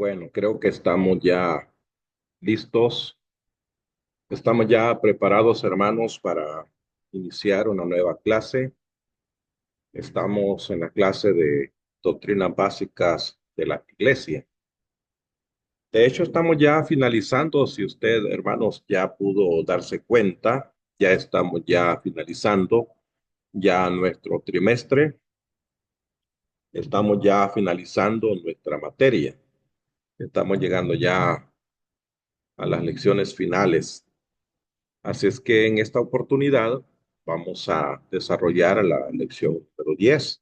Bueno, creo que estamos ya listos, estamos ya preparados, hermanos, para iniciar una nueva clase. Estamos en la clase de doctrinas básicas de la iglesia. De hecho, estamos ya finalizando, si usted, hermanos, ya pudo darse cuenta, ya estamos ya finalizando ya nuestro trimestre, estamos ya finalizando nuestra materia, estamos llegando ya a las lecciones finales. Así es que en esta oportunidad vamos a desarrollar la lección número 10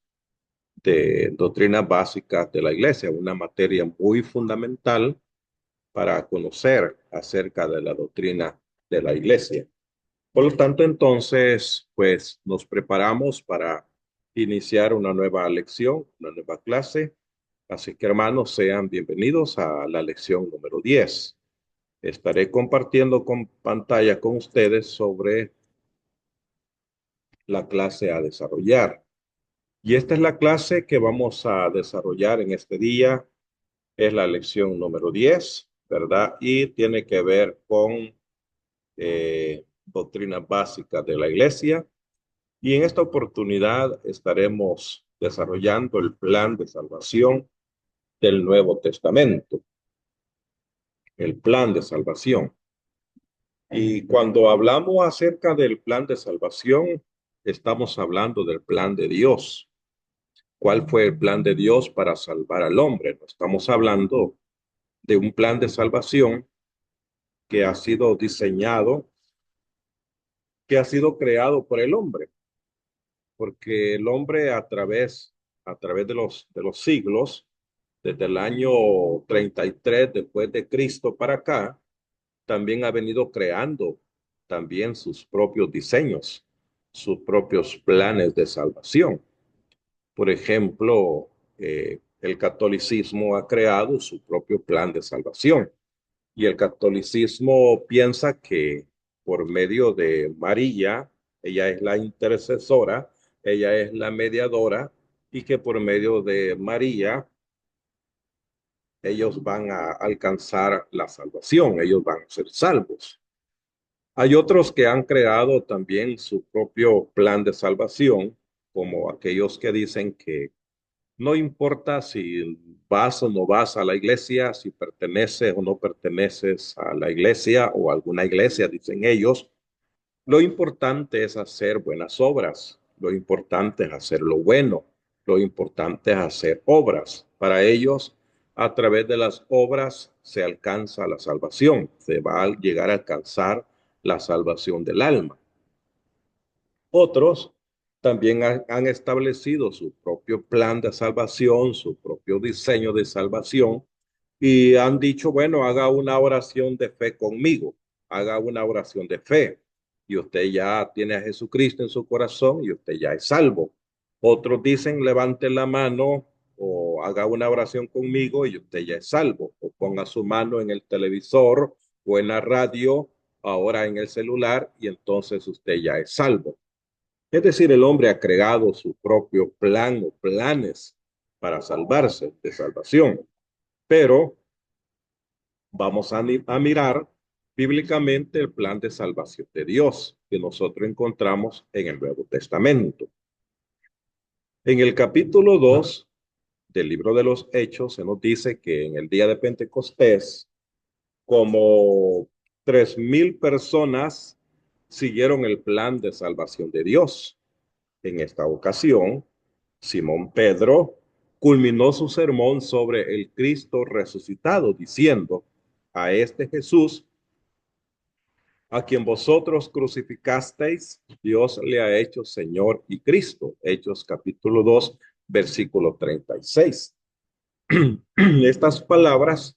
de doctrinas básicas de la iglesia, una materia muy fundamental para conocer acerca de la doctrina de la iglesia. Por lo tanto, entonces, pues nos preparamos para iniciar una nueva lección, una nueva clase. Así que, hermanos, sean bienvenidos a la lección número 10. Estaré compartiendo con pantalla con ustedes sobre la clase a desarrollar. Y esta es la clase que vamos a desarrollar en este día. Es la lección número 10, ¿verdad? Y tiene que ver con doctrinas básicas de la iglesia. Y en esta oportunidad estaremos desarrollando el plan de salvación del Nuevo Testamento, el plan de salvación. Y cuando hablamos acerca del plan de salvación, estamos hablando del plan de Dios. ¿Cuál fue el plan de Dios para salvar al hombre? No estamos hablando de un plan de salvación que ha sido diseñado, que ha sido creado por el hombre, porque el hombre a través de los siglos, desde el año 33 después de Cristo para acá, también ha venido creando también sus propios diseños, sus propios planes de salvación. Por ejemplo, el catolicismo ha creado su propio plan de salvación y el catolicismo piensa que por medio de María, ella es la intercesora, ella es la mediadora y que por medio de María ellos van a alcanzar la salvación, ellos van a ser salvos. Hay otros que han creado también su propio plan de salvación, como aquellos que dicen que no importa si vas o no vas a la iglesia, si perteneces o no perteneces a la iglesia o a alguna iglesia, dicen ellos, lo importante es hacer buenas obras, lo importante es hacer lo bueno, lo importante es hacer obras. Para ellos, a través de las obras se alcanza la salvación, se va a llegar a alcanzar la salvación del alma. Otros también han establecido su propio plan de salvación, su propio diseño de salvación y han dicho, bueno, haga una oración de fe conmigo, haga una oración de fe y usted ya tiene a Jesucristo en su corazón y usted ya es salvo. Otros dicen, levante la mano o haga una oración conmigo y usted ya es salvo. O ponga su mano en el televisor o en la radio, ahora en el celular y entonces usted ya es salvo. Es decir, el hombre ha creado su propio plan o planes para salvarse, de salvación. Pero vamos a mirar bíblicamente el plan de salvación de Dios que nosotros encontramos en el Nuevo Testamento. En el capítulo 2 del libro de los Hechos se nos dice que en el día de Pentecostés, como 3,000 personas siguieron el plan de salvación de Dios. En esta ocasión, Simón Pedro culminó su sermón sobre el Cristo resucitado, diciendo, a este Jesús, a quien vosotros crucificasteis, Dios le ha hecho Señor y Cristo. Hechos capítulo 2, versículo 36. Estas palabras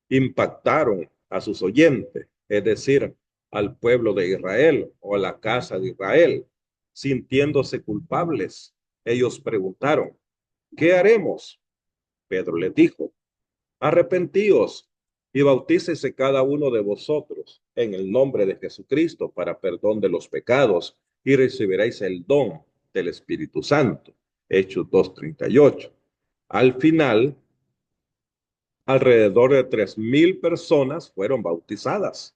impactaron a sus oyentes, es decir, al pueblo de Israel o a la casa de Israel. Sintiéndose culpables, ellos preguntaron, ¿qué haremos? Pedro les dijo, arrepentíos y bautícese cada uno de vosotros en el nombre de Jesucristo para perdón de los pecados y recibiréis el don del Espíritu Santo. Hechos 2:38. Al final, Alrededor de 3,000 personas fueron bautizadas.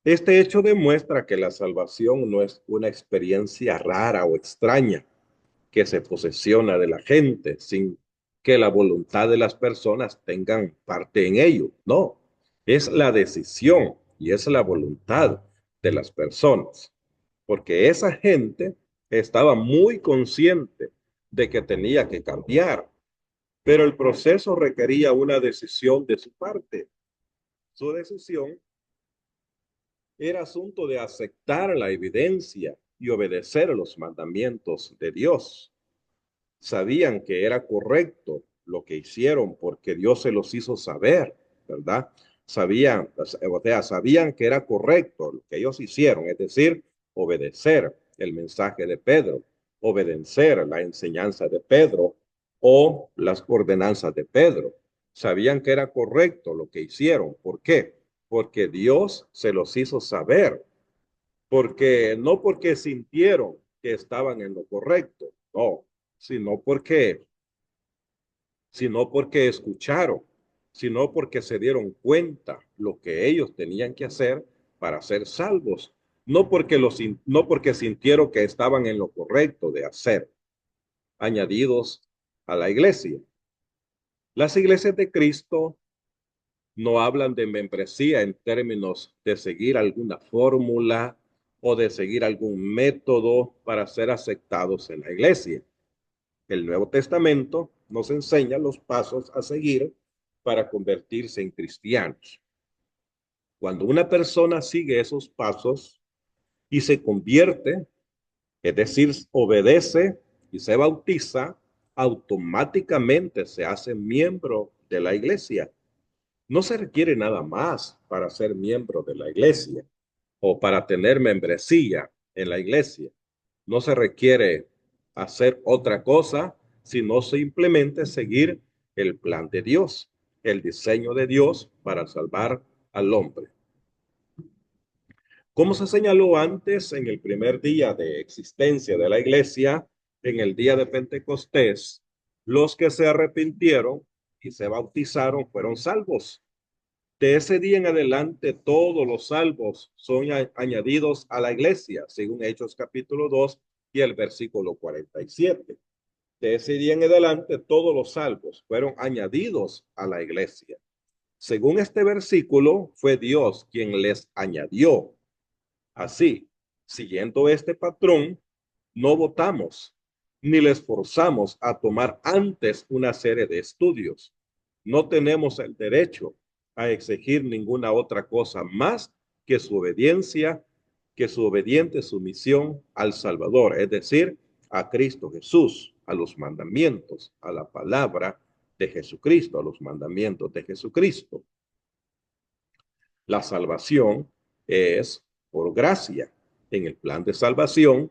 Este hecho demuestra que la salvación no es una experiencia rara o extraña que se posesiona de la gente sin que la voluntad de las personas tengan parte en ello. No, es la decisión y es la voluntad de las personas, porque esa gente estaba muy consciente de que tenía que cambiar, pero el proceso requería una decisión de su parte. Su decisión era asunto de aceptar la evidencia y obedecer los mandamientos de Dios. Sabían que era correcto lo que hicieron porque Dios se los hizo saber, ¿verdad? Sabían que era correcto lo que ellos hicieron, es decir, obedecer el mensaje de Pedro, obedecer la enseñanza de Pedro o las ordenanzas de Pedro. Sabían que era correcto lo que hicieron. ¿Por qué? Porque Dios se los hizo saber, porque no porque sintieron que estaban en lo correcto, no, sino porque, sino porque escucharon, sino porque se dieron cuenta lo que ellos tenían que hacer para ser salvos, no porque sintieron que estaban en lo correcto de hacer, añadidos a la iglesia. Las iglesias de Cristo no hablan de membresía en términos de seguir alguna fórmula o de seguir algún método para ser aceptados en la iglesia. El Nuevo Testamento nos enseña los pasos a seguir para convertirse en cristianos. Cuando una persona sigue esos pasos y se convierte, es decir, obedece y se bautiza, automáticamente se hace miembro de la iglesia. No se requiere nada más para ser miembro de la iglesia o para tener membresía en la iglesia. No se requiere hacer otra cosa, sino simplemente seguir el plan de Dios, el diseño de Dios para salvar al hombre. Como se señaló antes, en el primer día de existencia de la iglesia, en el día de Pentecostés, los que se arrepintieron y se bautizaron fueron salvos. De ese día en adelante, todos los salvos son añadidos a la iglesia, según Hechos capítulo 2 y el versículo 47. De ese día en adelante, todos los salvos fueron añadidos a la iglesia. Según este versículo, fue Dios quien les añadió. Así, siguiendo este patrón, no votamos ni les forzamos a tomar antes una serie de estudios. No tenemos el derecho a exigir ninguna otra cosa más que su obediencia, que su obediente sumisión al Salvador, es decir, a Cristo Jesús, a los mandamientos, a la palabra de Jesucristo, a los mandamientos de Jesucristo. La salvación es por gracia. En el plan de salvación,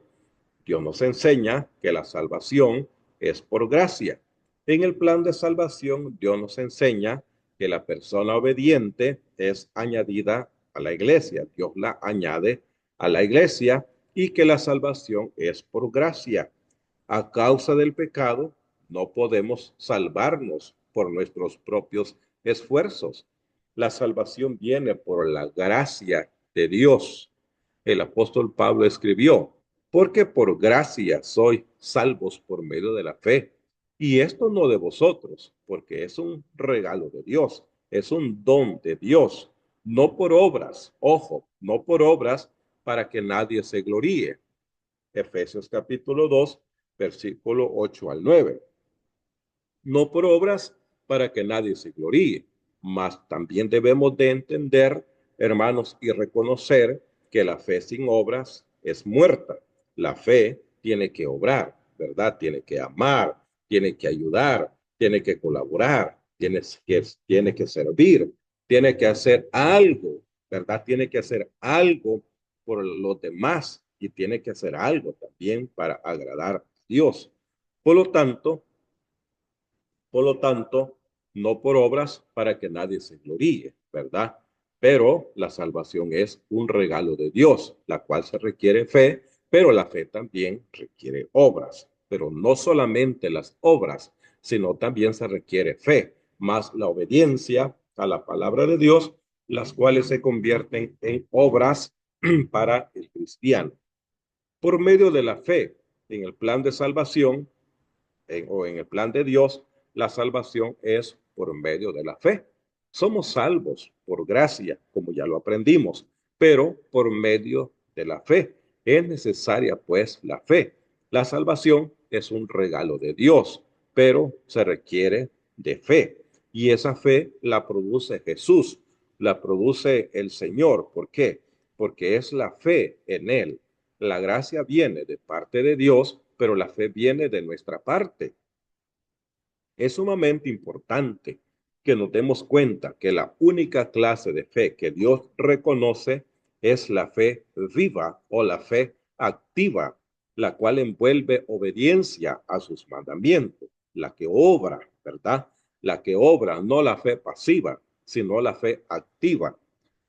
Dios nos enseña que la salvación es por gracia. En el plan de salvación, Dios nos enseña que la persona obediente es añadida a la iglesia. Dios la añade a la iglesia y que la salvación es por gracia. A causa del pecado, no podemos salvarnos por nuestros propios esfuerzos. La salvación viene por la gracia de Dios. El apóstol Pablo escribió, porque por gracia sois salvos por medio de la fe. Y esto no de vosotros, porque es un regalo de Dios, es un don de Dios, no por obras, ojo, no por obras para que nadie se gloríe. Efesios capítulo 2, versículo 8 al 9. No por obras para que nadie se gloríe, mas también debemos de entender, hermanos, y reconocer que la fe sin obras es muerta. La fe tiene que obrar, ¿verdad? Tiene que amar, tiene que ayudar, tiene que colaborar, tiene que servir, tiene que hacer algo, ¿verdad? Tiene que hacer algo por los demás y tiene que hacer algo también para agradar a Dios. Por lo tanto, por lo tanto, no por obras para que nadie se gloríe, ¿verdad? Pero la salvación es un regalo de Dios, la cual se requiere fe, pero la fe también requiere obras. Pero no solamente las obras, sino también se requiere fe. más la obediencia a la palabra de Dios, las cuales se convierten en obras para el cristiano. Por medio de la fe en el plan de salvación o en el plan de Dios, la salvación es por medio de la fe. Somos salvos por gracia, como ya lo aprendimos, pero por medio de la fe. Es necesaria pues la fe. La salvación es un regalo de Dios, pero se requiere de fe. Y esa fe la produce Jesús, la produce el Señor. ¿Por qué? Porque es la fe en Él. La gracia viene de parte de Dios, pero la fe viene de nuestra parte. Es sumamente importante que nos demos cuenta que la única clase de fe que Dios reconoce es la fe viva o la fe activa, la cual envuelve obediencia a sus mandamientos, la que obra, ¿verdad? La que obra, no la fe pasiva, sino la fe activa.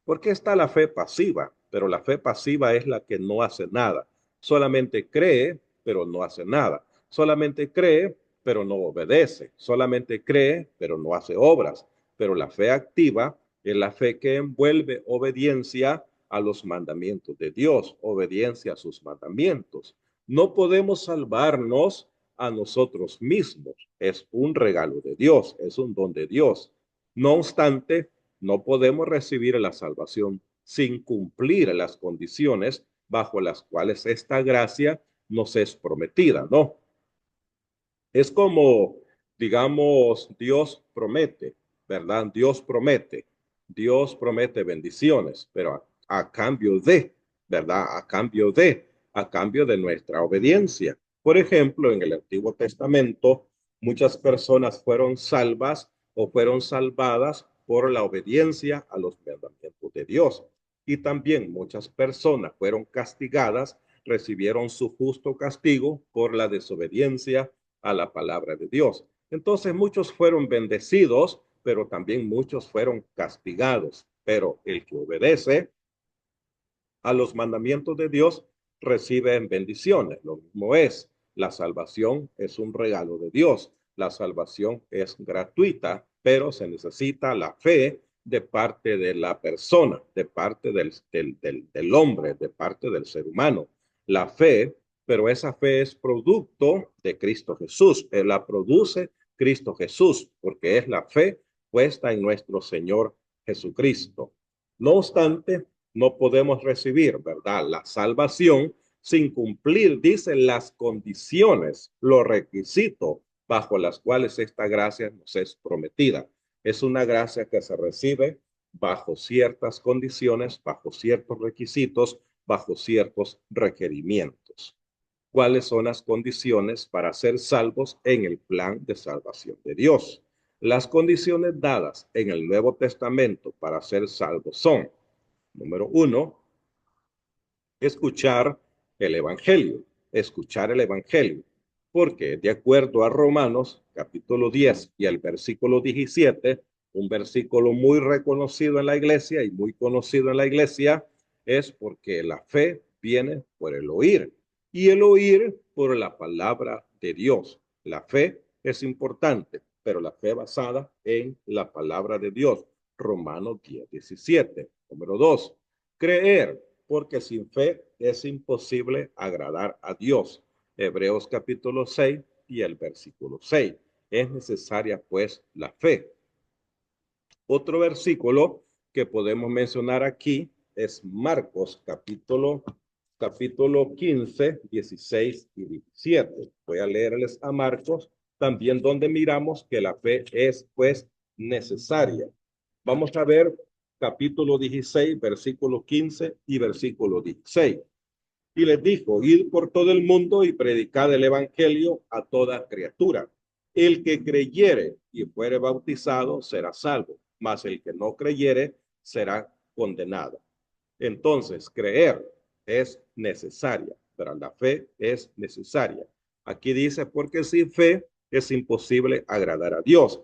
¿Por qué está la fe pasiva? Pero la fe pasiva es la que no hace nada. Solamente cree, pero no hace nada. Solamente cree, pero no obedece. Solamente cree, pero no hace obras. Pero la fe activa es la fe que envuelve obediencia a los mandamientos de Dios, obediencia a sus mandamientos. No podemos salvarnos a nosotros mismos. Es un regalo de Dios, es un don de Dios. No obstante, no podemos recibir la salvación sin cumplir las condiciones bajo las cuales esta gracia nos es prometida, ¿no? Es como, digamos, Dios promete, ¿verdad? Dios promete bendiciones, pero a cambio de, ¿verdad? A cambio de nuestra obediencia. Por ejemplo, en el Antiguo Testamento, muchas personas fueron salvas o fueron salvadas por la obediencia a los mandamientos de Dios. Y también muchas personas fueron castigadas, recibieron su justo castigo por la desobediencia a la palabra de Dios. Entonces muchos fueron bendecidos, pero también muchos fueron castigados. Pero el que obedece a los mandamientos de Dios recibe bendiciones. Lo mismo es, la salvación es un regalo de Dios. La salvación es gratuita, pero se necesita la fe de parte de la persona, de parte del hombre, de parte del ser humano. La fe, pero esa fe es producto de Cristo Jesús. La produce Cristo Jesús, porque es la fe puesta en nuestro Señor Jesucristo. No obstante, no podemos recibir, ¿verdad? La salvación sin cumplir, dicen, las condiciones, los requisitos bajo las cuales esta gracia nos es prometida. Es una gracia que se recibe bajo ciertas condiciones, bajo ciertos requisitos, bajo ciertos requerimientos. ¿Cuáles son las condiciones para ser salvos en el plan de salvación de Dios? Las condiciones dadas en el Nuevo Testamento para ser salvos son: número uno, escuchar el Evangelio, escuchar el Evangelio. Porque de acuerdo a Romanos capítulo 10 y el versículo 17, un versículo muy reconocido en la iglesia y muy conocido en la iglesia, es porque la fe viene por el oír y el oír por la palabra de Dios. La fe es importante, pero la fe basada en la palabra de Dios. Romanos 10, 17. Número 2, creer, porque sin fe es imposible agradar a Dios. Hebreos capítulo 6 y el versículo 6. Es necesaria pues la fe. Otro versículo que podemos mencionar aquí es Marcos capítulo 15, 16 y 17. Voy a leerles a Marcos también, donde miramos que la fe es pues necesaria. Vamos a ver capítulo 16, versículo 15 y versículo 16. Y les dijo: id por todo el mundo y predicad el evangelio a toda criatura. El que creyere y fuere bautizado será salvo, mas el que no creyere será condenado. Entonces, creer es necesaria, pero la fe es necesaria. Aquí dice: porque sin fe es imposible agradar a Dios.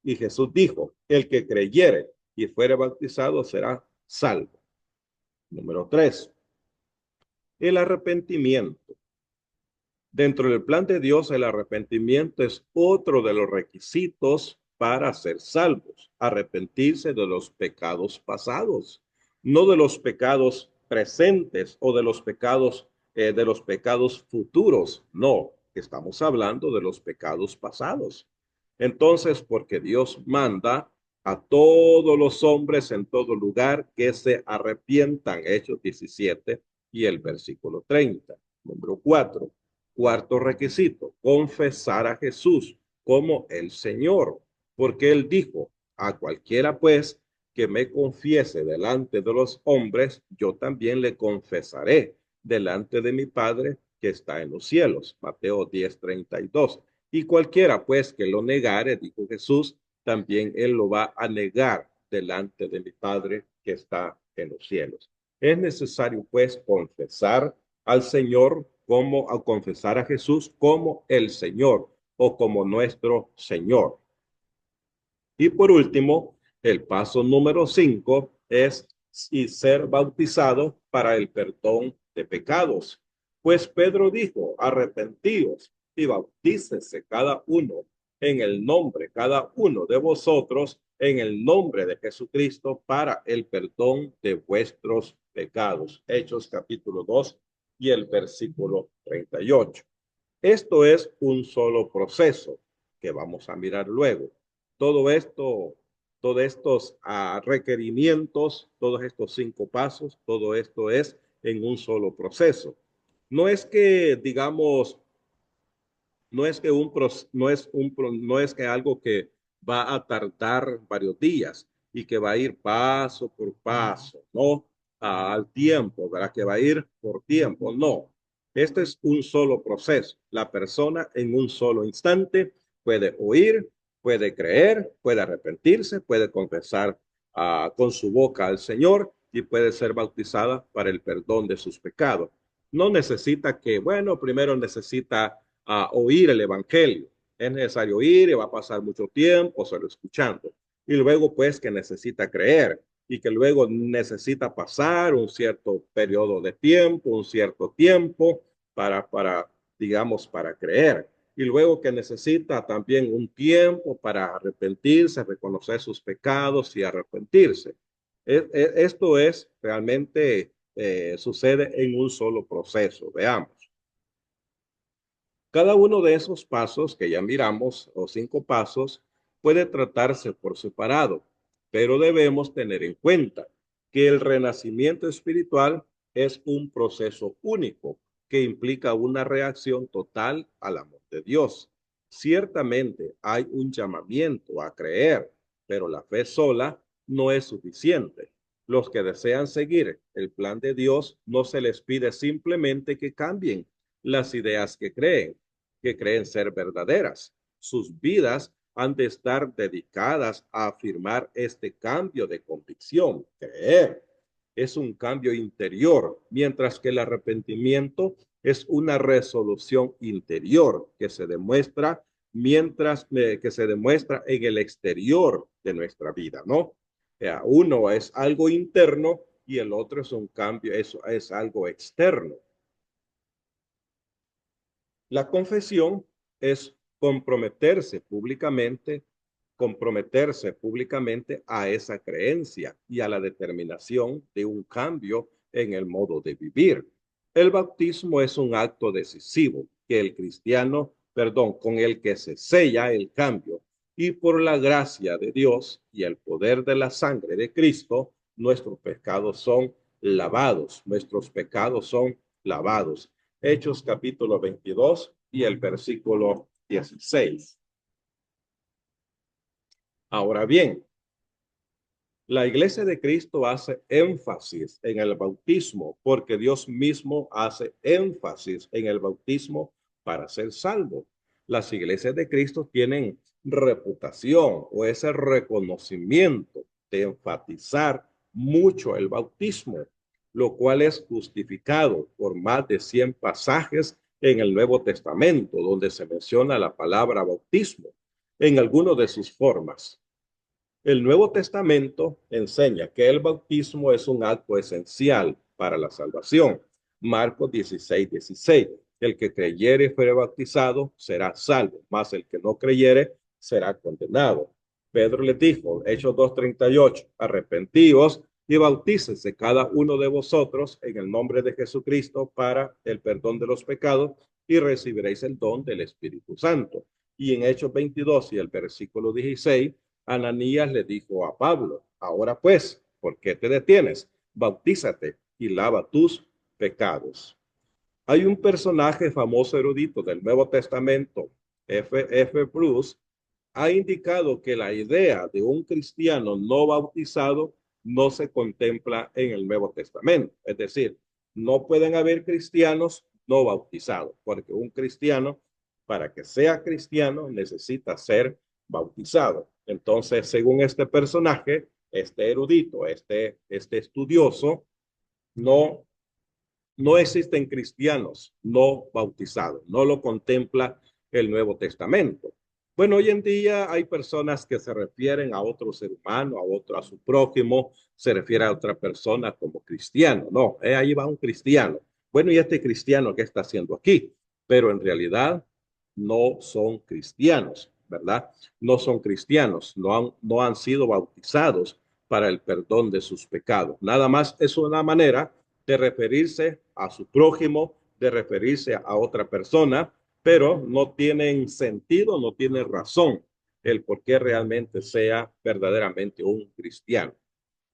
Y Jesús dijo: el que creyere y fuere bautizado será salvo. Número 3, el arrepentimiento. Dentro del plan de Dios, el arrepentimiento es otro de los requisitos para ser salvos, arrepentirse de los pecados pasados, no de los pecados presentes o de los pecados futuros, no, estamos hablando de los pecados pasados. Entonces, porque Dios manda a todos los hombres en todo lugar que se arrepientan, Hechos 17 y el versículo 30. Número 4. Cuarto requisito, confesar a Jesús como el Señor, porque Él dijo, a cualquiera pues que me confiese delante de los hombres, yo también le confesaré delante de mi Padre que está en los cielos. Mateo 10:32. Y cualquiera pues que lo negare, dijo Jesús, también Él lo va a negar delante de mi Padre que está en los cielos. Es necesario pues confesar al Señor como a confesar a Jesús como el Señor o como nuestro Señor. Y por último, el paso número 5 es y ser bautizado para el perdón de pecados. Pues Pedro dijo, arrepentíos y bautícese cada uno de vosotros en el nombre de Jesucristo para el perdón de vuestros pecados. Hechos capítulo 2 y el versículo 38. Esto es un solo proceso que vamos a mirar luego. Todo esto, todos estos requerimientos, todos estos 5 pasos, todo esto es en un solo proceso. No es que, digamos, no es que algo que va a tardar varios días y que va a ir paso por paso, no al tiempo, ¿verdad? Que va a ir por tiempo, no. Este es un solo proceso. La persona en un solo instante puede oír, puede creer, puede arrepentirse, puede confesar con su boca al Señor y puede ser bautizada para el perdón de sus pecados. No necesita que, bueno, primero necesita oír el evangelio. Es necesario oír y va a pasar mucho tiempo solo escuchando. Y luego pues que necesita creer y que luego necesita pasar un cierto periodo de tiempo, un cierto tiempo digamos, para creer. Y luego que necesita también un tiempo para arrepentirse, reconocer sus pecados y arrepentirse. Esto es realmente sucede en un solo proceso. Veamos. Cada uno de esos pasos que ya miramos, o 5 pasos, puede tratarse por separado, pero debemos tener en cuenta que el renacimiento espiritual es un proceso único que implica una reacción total al amor de Dios. Ciertamente hay un llamamiento a creer, pero la fe sola no es suficiente. Los que desean seguir el plan de Dios no se les pide simplemente que cambien las ideas que creen ser verdaderas. Sus vidas han de estar dedicadas a afirmar este cambio de convicción. Creer es un cambio interior, mientras que el arrepentimiento es una resolución interior que se demuestra que se demuestra en el exterior de nuestra vida, ¿no? Uno es algo interno y el otro es un cambio, eso es algo externo. La confesión es comprometerse públicamente a esa creencia y a la determinación de un cambio en el modo de vivir. El bautismo es un acto decisivo que el cristiano, perdón, con el que se sella el cambio y por la gracia de Dios y el poder de la sangre de Cristo, nuestros pecados son lavados, nuestros pecados son lavados. Hechos capítulo 22 y el versículo 16. Ahora bien, la Iglesia de Cristo hace énfasis en el bautismo porque Dios mismo hace énfasis en el bautismo para ser salvo. Las iglesias de Cristo tienen reputación o ese reconocimiento de enfatizar mucho el bautismo, lo cual es justificado por más de 100 pasajes en el Nuevo Testamento donde se menciona la palabra bautismo en alguna de sus formas. El Nuevo Testamento enseña que el bautismo es un acto esencial para la salvación. Marcos 16:16. El que creyere y fuere bautizado será salvo, mas el que no creyere será condenado. Pedro les dijo, Hechos 2:38, arrepentíos y bautícese cada uno de vosotros en el nombre de Jesucristo para el perdón de los pecados y recibiréis el don del Espíritu Santo. Y en Hechos 22 y el versículo 16, Ananías le dijo a Pablo, ahora pues, ¿por qué te detienes? Bautízate y lava tus pecados. Hay un personaje famoso erudito del Nuevo Testamento, F. Bruce, ha indicado que la idea de un cristiano no bautizado no se contempla en el Nuevo Testamento. Es decir, no pueden haber cristianos no bautizados, porque un cristiano, para que sea cristiano, necesita ser bautizado. Entonces, según este personaje, este erudito, este estudioso, no no existen cristianos no bautizados, no lo contempla el Nuevo Testamento. Bueno, hoy en día hay personas que se refieren a otro ser humano, a su prójimo, se refiere a otra persona como cristiano. No, ahí va un cristiano. Bueno, ¿y este cristiano qué está haciendo aquí? Pero en realidad no son cristianos, ¿verdad? No son cristianos, no han sido bautizados para el perdón de sus pecados. Nada más es una manera de referirse a su prójimo, de referirse a otra persona, pero no tienen sentido, no tienen razón el por qué realmente sea verdaderamente un cristiano.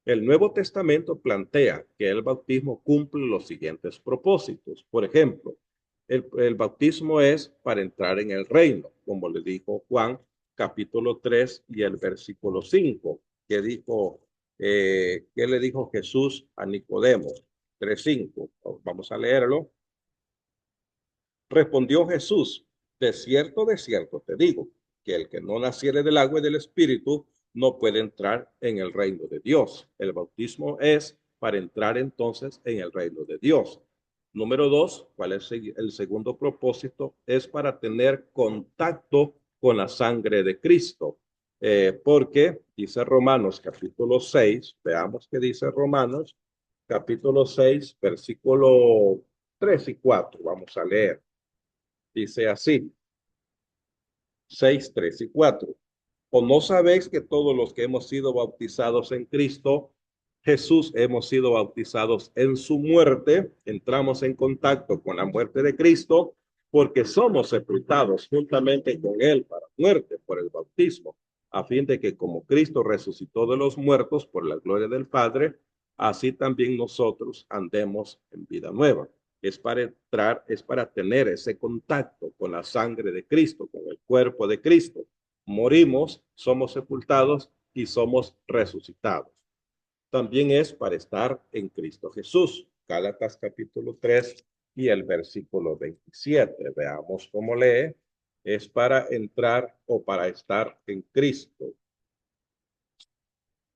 El Nuevo Testamento plantea que el bautismo cumple los siguientes propósitos. Por ejemplo, el bautismo es para entrar en el reino, como le dijo Juan, capítulo 3 y el versículo 5, que dijo, ¿qué le dijo Jesús a Nicodemo? 3:5. Vamos a leerlo. Respondió Jesús, de cierto te digo, que el que no naciere del agua y del espíritu no puede entrar en el reino de Dios. El bautismo es para entrar entonces en el reino de Dios. Número 2, ¿cuál es el segundo propósito? Es para tener contacto con la sangre de Cristo. Porque dice Romanos capítulo 6, veamos qué dice Romanos capítulo 6, versículo 3 y 4. Vamos a leer. Dice así, 6, 3 y 4. ¿O no sabéis que todos los que hemos sido bautizados en Cristo, Jesús, hemos sido bautizados en su muerte? Entramos en contacto con la muerte de Cristo porque somos sepultados juntamente con él para muerte por el bautismo, a fin de que como Cristo resucitó de los muertos por la gloria del Padre, así también nosotros andemos en vida nueva. Es para entrar, es para tener ese contacto con la sangre de Cristo, con el cuerpo de Cristo. Morimos, somos sepultados y somos resucitados. También es para estar en Cristo Jesús. Gálatas capítulo 3 y el versículo 27. Veamos cómo lee. Es para entrar o para estar en Cristo.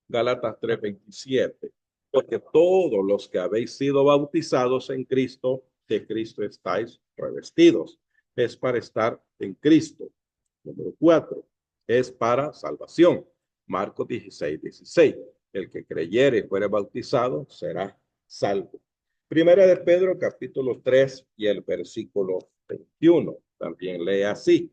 Gálatas 3:27. Porque todos los que habéis sido bautizados en Cristo, de Cristo estáis revestidos. Es para estar en Cristo. Número 4. Es para salvación. Marcos 16:16. El que creyere y fuere bautizado será salvo. Primera de Pedro, capítulo 3 y el versículo 21. También lee así.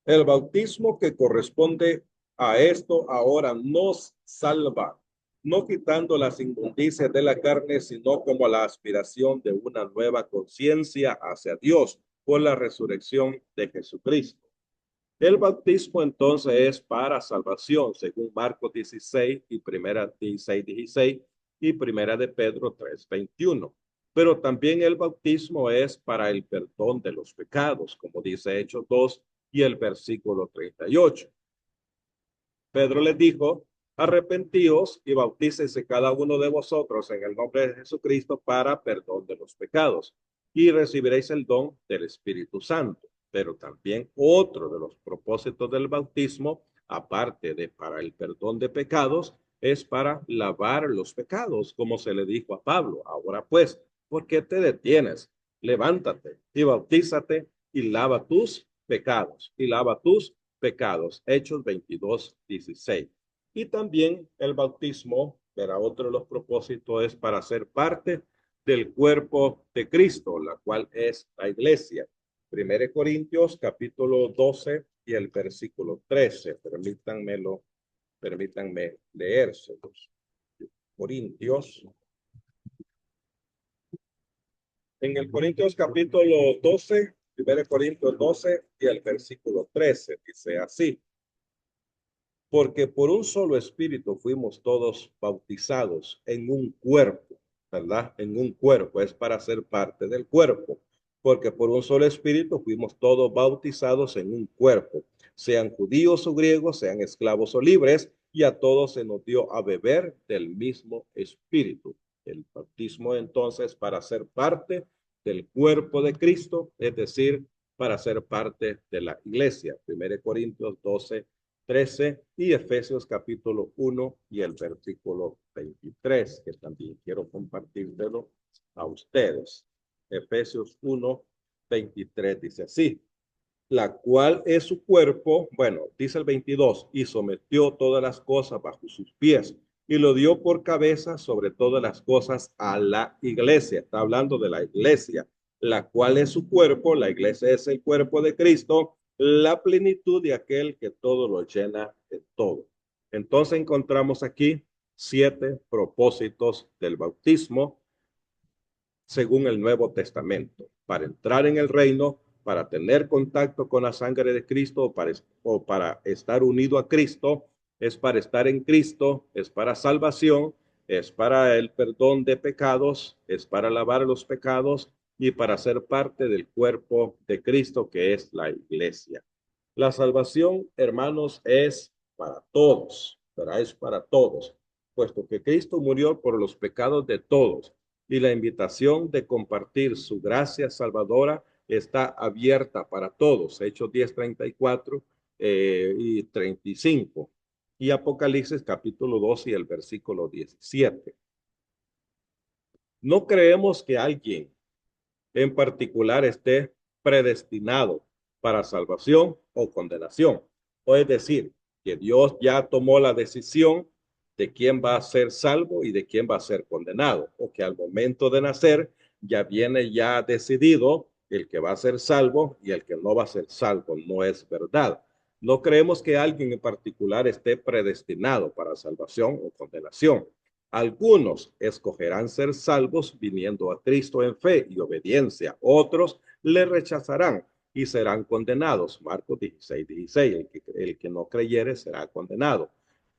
El bautismo que corresponde a esto ahora nos salva, no quitando las inmundicias de la carne, sino como la aspiración de una nueva conciencia hacia Dios por la resurrección de Jesucristo. El bautismo entonces es para salvación, según Marcos 16 y primera 16 y primera de Pedro 3:21. Pero también el bautismo es para el perdón de los pecados, como dice Hechos 2 y el versículo 38. Pedro les dijo, arrepentíos y bautícese cada uno de vosotros en el nombre de Jesucristo para perdón de los pecados y recibiréis el don del Espíritu Santo. Pero también otro de los propósitos del bautismo, aparte de para el perdón de pecados, es para lavar los pecados, como se le dijo a Pablo. Ahora pues, ¿por qué te detienes? Levántate y bautízate y lava tus pecados y lava tus pecados. Hechos 22:16. Y también el bautismo, para otro de los propósitos, es para ser parte del cuerpo de Cristo, la cual es la iglesia. 1 Corintios capítulo 12 y el versículo 13. Permítanme leérselos. Corintios. En el Corintios capítulo 12, 1 Corintios 12 y el versículo 13, dice así: porque por un solo espíritu fuimos todos bautizados en un cuerpo, ¿verdad? En un cuerpo, es para ser parte del cuerpo, porque por un solo espíritu fuimos todos bautizados en un cuerpo, sean judíos o griegos, sean esclavos o libres, y a todos se nos dio a beber del mismo espíritu. El bautismo entonces para ser parte del cuerpo de Cristo, es decir, para ser parte de la iglesia. 1 Corintios 12, 13 y Efesios capítulo 1 y el versículo 23, que también quiero compartírselo a ustedes. Efesios 1, 23 dice así: la cual es su cuerpo, bueno, dice el 22, y sometió todas las cosas bajo sus pies y lo dio por cabeza sobre todas las cosas a la iglesia. Está hablando de la iglesia, la cual es su cuerpo. La iglesia es el cuerpo de Cristo, la plenitud de aquel que todo lo llena en todo. Entonces encontramos aquí 7 propósitos del bautismo según el Nuevo Testamento, para entrar en el reino, para tener contacto con la sangre de Cristo o para estar unido a Cristo, es para estar en Cristo, es para salvación, es para el perdón de pecados, es para lavar los pecados y para ser parte del cuerpo de Cristo, que es la iglesia. La salvación, hermanos, es para todos, pero es para todos, puesto que Cristo murió por los pecados de todos y la invitación de compartir su gracia salvadora está abierta para todos. Hechos 10:34 y 35 y Apocalipsis capítulo 2 y el versículo 17. No creemos que alguien en particular esté predestinado para salvación o condenación. O es decir, que Dios ya tomó la decisión de quién va a ser salvo y de quién va a ser condenado, o que al momento de nacer ya viene ya decidido el que va a ser salvo y el que no va a ser salvo. No es verdad. No creemos que alguien en particular esté predestinado para salvación o condenación. Algunos escogerán ser salvos viniendo a Cristo en fe y obediencia. Otros le rechazarán y serán condenados. Marcos 16:16. El que no creyere será condenado.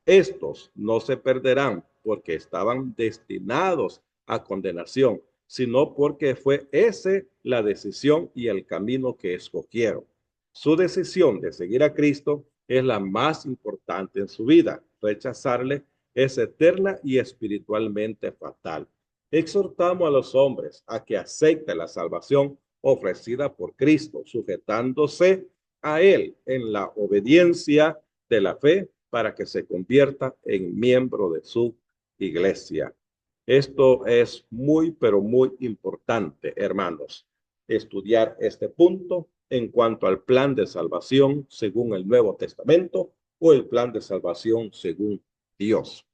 Estos no se perderán porque estaban destinados a condenación, sino porque fue ese la decisión y el camino que escogieron. Su decisión de seguir a Cristo es la más importante en su vida. Rechazarle es eterna y espiritualmente fatal. Exhortamos a los hombres a que acepten la salvación ofrecida por Cristo, sujetándose a Él en la obediencia de la fe para que se convierta en miembro de su iglesia. Esto es muy, pero muy importante, hermanos, estudiar este punto en cuanto al plan de salvación según el Nuevo Testamento o el plan de salvación según Dios.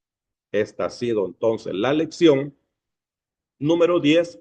Esta ha sido entonces la lección número 10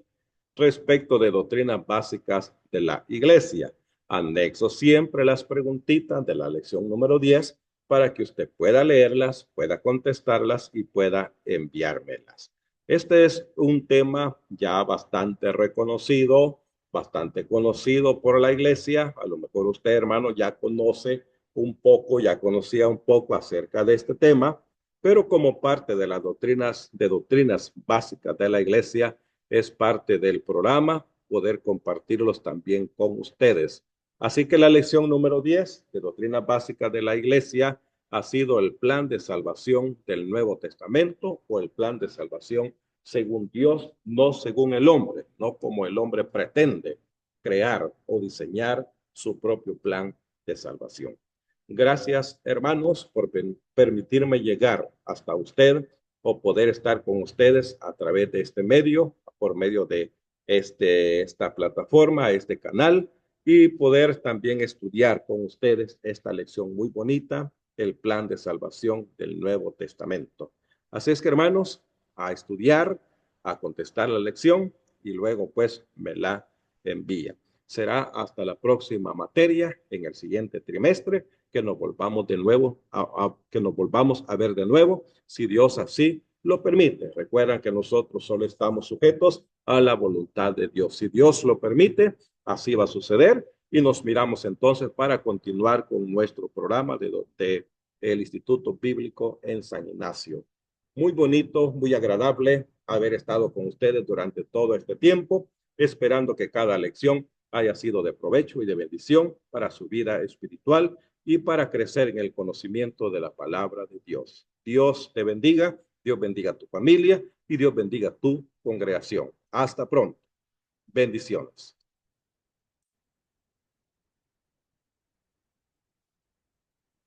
respecto de doctrinas básicas de la iglesia. Anexo siempre las preguntitas de la lección número 10 para que usted pueda leerlas, pueda contestarlas y pueda enviármelas. Este es un tema ya bastante reconocido, bastante conocido por la iglesia. A lo mejor usted, hermano, ya conoce un poco, ya conocía un poco acerca de este tema, pero como parte de las doctrinas básicas de la iglesia, es parte del programa poder compartirlos también con ustedes. Así que la lección número 10 de doctrinas básicas de la iglesia ha sido el plan de salvación del Nuevo Testamento o el plan de salvación según Dios, no según el hombre, no como el hombre pretende crear o diseñar su propio plan de salvación. Gracias, hermanos, por permitirme llegar hasta usted o poder estar con ustedes a través de este medio, por medio de esta plataforma, este canal, y poder también estudiar con ustedes esta lección muy bonita, el plan de salvación del Nuevo Testamento. Así es que, hermanos, a estudiar, a contestar la lección y luego pues me la envía. Será hasta la próxima materia en el siguiente trimestre que nos volvamos de nuevo que nos volvamos a ver de nuevo, si Dios así lo permite. Recuerdan que nosotros solo estamos sujetos a la voluntad de Dios. Si Dios lo permite, así va a suceder y nos miramos entonces para continuar con nuestro programa de el Instituto Bíblico en San Ignacio. Muy bonito, muy agradable haber estado con ustedes durante todo este tiempo, esperando que cada lección haya sido de provecho y de bendición para su vida espiritual y para crecer en el conocimiento de la palabra de Dios. Dios te bendiga, Dios bendiga a tu familia y Dios bendiga a tu congregación. Hasta pronto. Bendiciones.